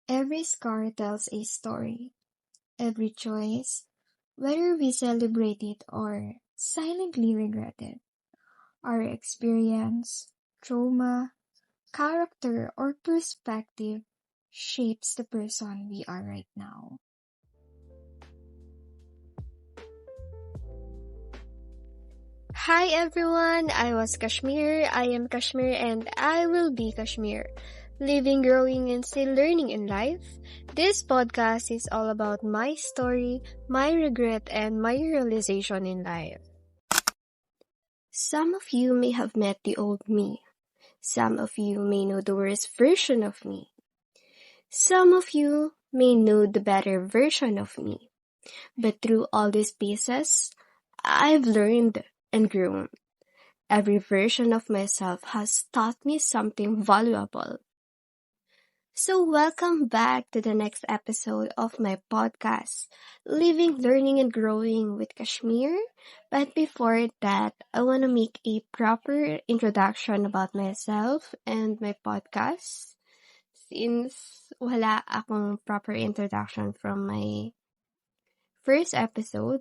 Every scar tells a story. Every choice, whether we celebrate it or silently regret it, our experience, trauma, character, or perspective shapes the person we are right now. Hi everyone, I was Kashmir, I am Kashmir, and I will be Kashmir. Living, growing, and still learning in life. This podcast is all about my story, my regret, and my realization in life. Some of you may have met the old me. Some of you may know the worst version of me. Some of you may know the better version of me. But through all these pieces, I've learned and grown. Every version of myself has taught me something valuable. So welcome back to the next episode of my podcast, Living, Learning, and Growing with Kashmir. But before that, I want to make a proper introduction about myself and my podcast. Since wala akong proper introduction from my first episode,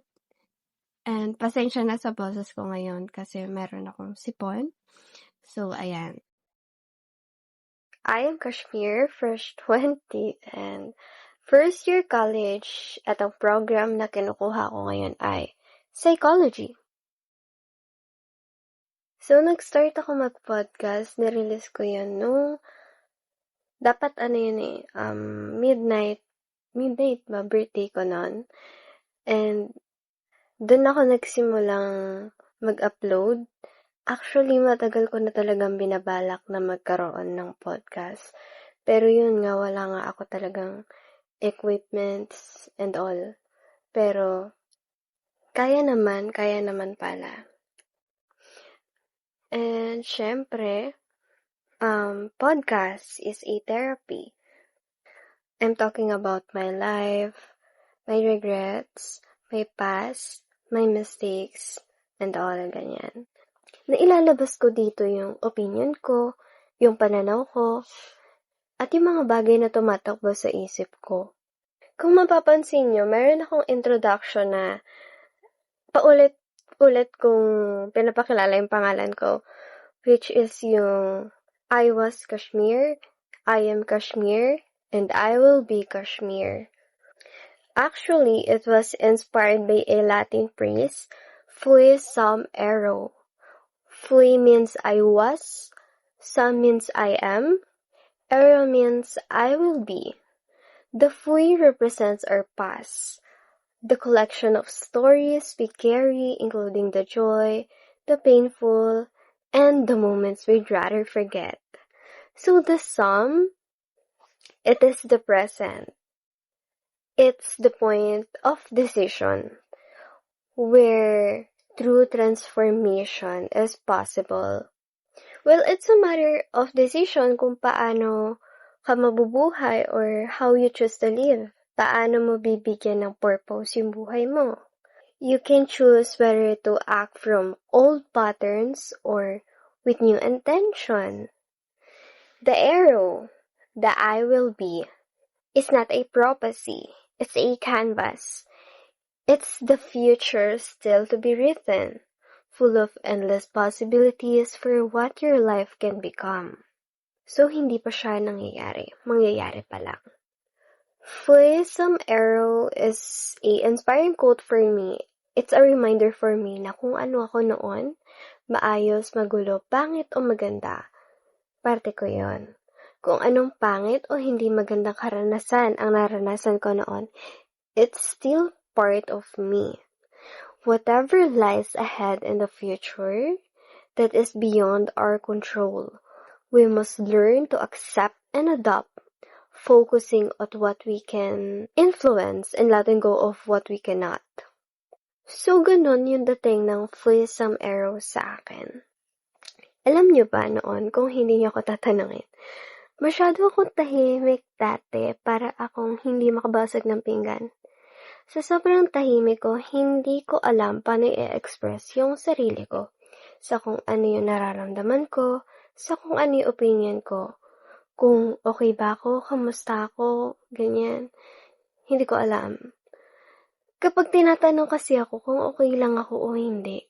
and pasensya na sa boses ko ngayon kasi meron akong sipon. So, ayan. I am Kashmir, fresh 20, and first year college at ang program na kinukuha ko ngayon ay psychology. So, nag-start ako mag-podcast, nirelease ko yun nung dapat midnight ba, birthday ko nun. And dun ako nagsimulang mag-upload. Actually, matagal ko na talagang binabalak na magkaroon ng podcast. Pero yun nga, wala nga ako talagang equipments and all. Pero, kaya naman pala. And, syempre, podcast is a therapy. I'm talking about my life, my regrets, my past, my mistakes, and all ganyan. Na ilalabas ko dito yung opinion ko, yung pananaw ko, at yung mga bagay na tumatakbo sa isip ko. Kung mapapansin nyo, meron akong introduction na paulit-ulit kung pinapakilala yung pangalan ko, which is yung I was Kashmir, I am Kashmir, and I will be Kashmir. Actually, it was inspired by a Latin phrase, fui sum ero. Fui means I was, sum means I am, ero means I will be. The fui represents our past, the collection of stories we carry, including the joy, the painful, and the moments we'd rather forget. So the sum, it is the present. It's the point of decision, where true transformation is possible. Well, it's a matter of decision kung paano ka mabubuhay or how you choose to live. Paano mo bibigyan ng purpose yung buhay mo. You can choose whether to act from old patterns or with new intention. The arrow, the I will be, is not a prophecy. It's a canvas. It's the future still to be written, full of endless possibilities for what your life can become. So, hindi pa siya nangyayari. Mangyayari pa lang. Fui some arrow is a inspiring quote for me. It's a reminder for me na kung ano ako noon, maayos, magulo, pangit o maganda, parte ko yon. Kung anong pangit o hindi magandang karanasan ang naranasan ko noon, it's still part of me. Whatever lies ahead in the future that is beyond our control, we must learn to accept and adopt, focusing on what we can influence and letting go of what we cannot. So, ganun yung dating ng fui some arrow sa akin. Alam niyo ba noon, kung hindi niyo ako tatanungin, masyado akong tahimik dati para akong hindi makabasag ng pinggan. Sa sobrang tahimik ko, hindi ko alam paano i-express yung sarili ko. Sa kung ano yung nararamdaman ko, sa kung ano yung opinion ko. kung okay ba ako, kamusta ako, ganyan. Hindi ko alam. Kapag tinatanong kasi ako kung okay lang ako o hindi,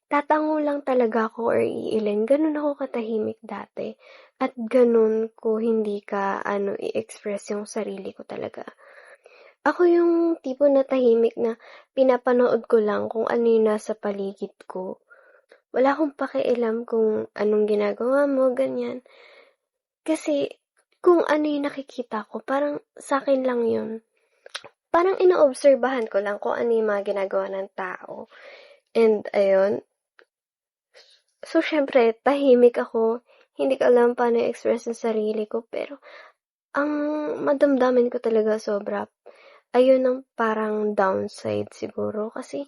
tatango lang talaga ako or iiling. Ganun ako katahimik dati. At ganun ko hindi ka i-express yung sarili ko talaga. Ako yung tipo na tahimik na pinapanood ko lang kung ano yung nasa paligid ko. Wala akong pakialam kung anong ginagawa mo, ganyan. Kasi kung ano yung nakikita ko, parang sa akin lang yun. Parang inoobserbahan ko lang kung ano yung mga ginagawa ng tao. And ayun. So, syempre, tahimik ako. Hindi ko alam paano i-express ang sarili ko. Pero, ang madamdamin ko talaga sobra. Ayun ang parang downside siguro. Kasi,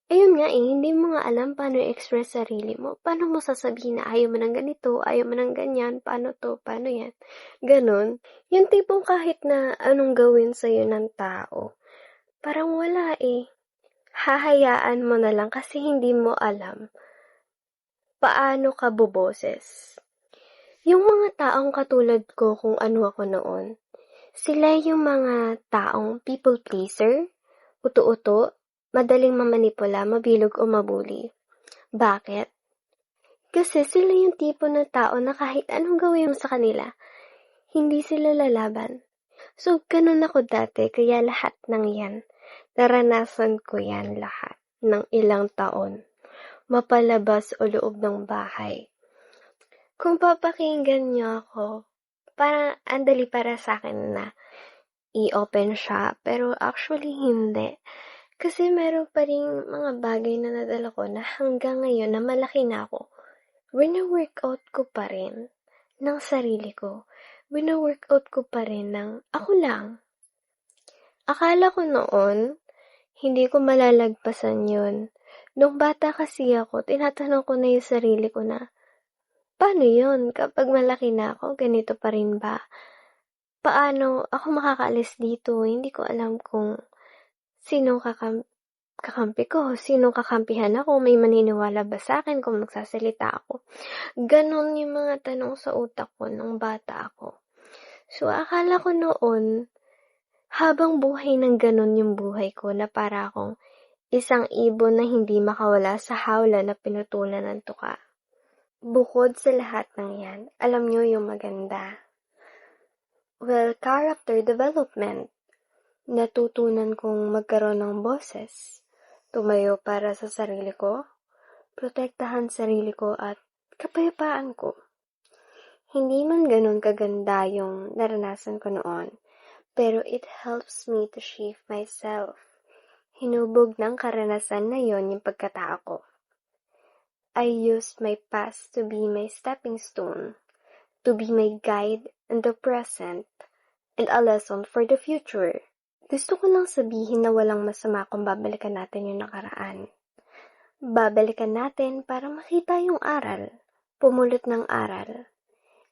ayun nga hindi mo nga alam paano i-express sarili mo. Paano mo sasabihin na ayaw mo ng ganito, ayaw mo ng ganyan, paano to, paano yan. Ganon. Yung tipong kahit na anong gawin sa'yo ng tao, parang wala hahayaan mo na lang kasi hindi mo alam paano ka buboses. Yung mga taong katulad ko kung ano ako noon, sila yung mga taong people pleaser, uto-uto, madaling mamanipula, mabilog o mabuli. Bakit? Kasi sila yung tipo na tao na kahit anong gawin mo sa kanila, hindi sila lalaban. So, ganun ako dati, kaya lahat ng yan, naranasan ko yan lahat ng ilang taon, mapalabas o loob ng bahay. Kung papakinggan niyo ako, parang andali para sa akin na i-open siya, pero actually hindi. Kasi meron pa rin mga bagay na nadala ko na hanggang ngayon na malaki na ako, wina-workout ko pa rin ng sarili ko. Wina-workout ko pa rin ng ako lang. Akala ko noon, hindi ko malalagpasan yun. Nung bata kasi ako, tinatanong ko na yung sarili ko na, paano yun? Kapag malaki na ako, ganito pa rin ba? Paano ako makakaalis dito? Hindi ko alam kung sino kakampi ko, sino kakampihan ako, may maniniwala ba sa akin kung magsasalita ako. Ganon yung mga tanong sa utak ko nung bata ako. So, akala ko noon, habang buhay ng ganon yung buhay ko na para akong isang ibon na hindi makawala sa hawla na pinutulan ng tuka. Bukod sa lahat ng yan, alam nyo yung maganda. Well, character development. Natutunan kong magkaroon ng boses, tumayo para sa sarili ko, protektahan sarili ko at kapayapaan ko. Hindi man ganun kaganda yung naranasan ko noon, pero it helps me to shape myself. Hinubog ng karanasan na yon yung pagkatao ko. I used my past to be my stepping stone, to be my guide in the present, and a lesson for the future. Gusto ko lang sabihin na walang masama kung babalikan natin yung nakaraan. Babalikan natin para makita yung aral, pumulot ng aral.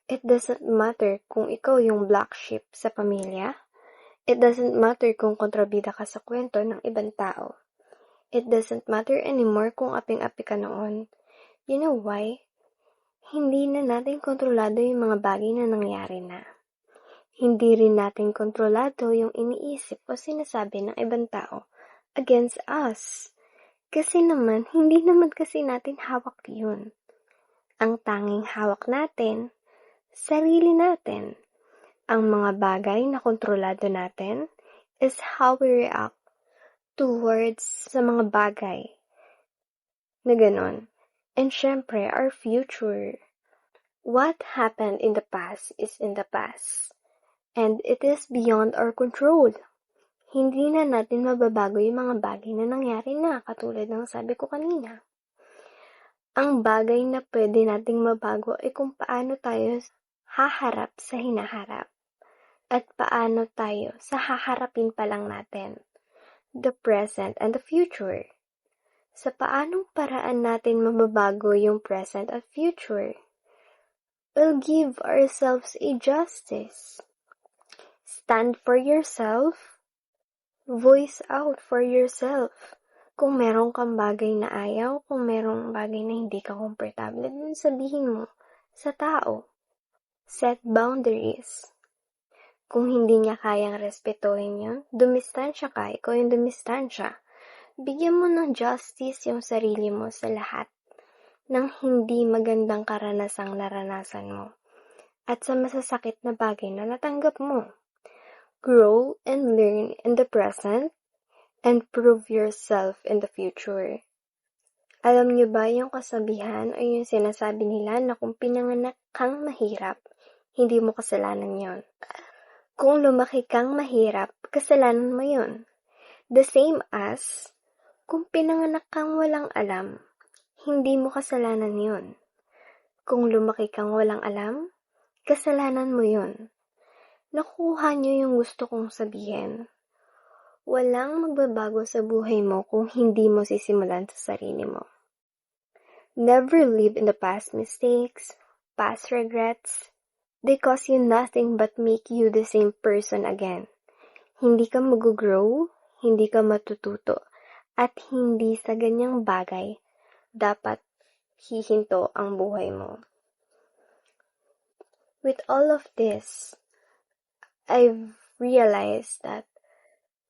It doesn't matter kung ikaw yung black sheep sa pamilya. It doesn't matter kung kontrabida ka sa kwento ng ibang tao. It doesn't matter anymore kung aping-api ka noon. You know why? Hindi na natin kontrolado yung mga bagay na nangyari na. Hindi rin natin kontrolado yung iniisip o sinasabi ng ibang tao against us. Kasi naman, hindi naman kasi natin hawak yun. Ang tanging hawak natin, sarili natin. Ang mga bagay na kontrolado natin is how we react towards sa mga bagay na ganon. And syempre, our future. What happened in the past is in the past. And it is beyond our control. Hindi na natin mababago yung mga bagay na nangyari na, katulad ng sabi ko kanina. Ang bagay na pwede nating mabago ay kung paano tayo haharap sa hinaharap. At paano tayo sa haharapin pa lang natin. The present and the future. Sa paanong paraan natin mababago yung present at future? We'll give ourselves a justice. Stand for yourself. Voice out for yourself. Kung meron kang bagay na ayaw, kung merong bagay na hindi ka komportable, dun sabihin mo sa tao. Set boundaries. Kung hindi niya kayang respetuhin yun, dumistansya ka, ikaw yung dumistansya. Bigyan mo ng justice yung sarili mo sa lahat ng hindi magandang karanasang naranasan mo at sa masasakit na bagay na natanggap mo. Grow and learn in the present and prove yourself in the future. Alam niyo ba yung kasabihan o yung sinasabi nila na kung pinanganak kang mahirap, hindi mo kasalanan yon. Kung lumaki kang mahirap, kasalanan mo yon. The same as, kung pinanganak kang walang alam, hindi mo kasalanan yon. Kung lumaki kang walang alam, kasalanan mo yon. Nakuha niyo yung gusto kong sabihin. Walang magbabago sa buhay mo kung hindi mo sisimulan sa sarili mo. Never live in the past mistakes, past regrets. They cause you nothing but make you the same person again. Hindi ka mag-grow, hindi ka matututo, at hindi sa ganyang bagay dapat hihinto ang buhay mo. With all of this, I've realized that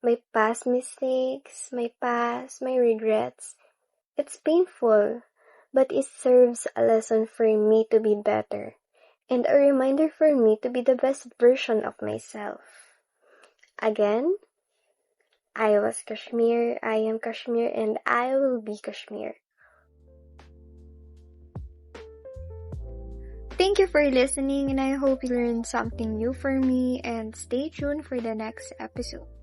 my past mistakes, my regrets, it's painful, but it serves a lesson for me to be better and a reminder for me to be the best version of myself. Again, I was Kashmir, I am Kashmir, and I will be Kashmir. Thank you for listening, and I hope you learned something new for me, and stay tuned for the next episode.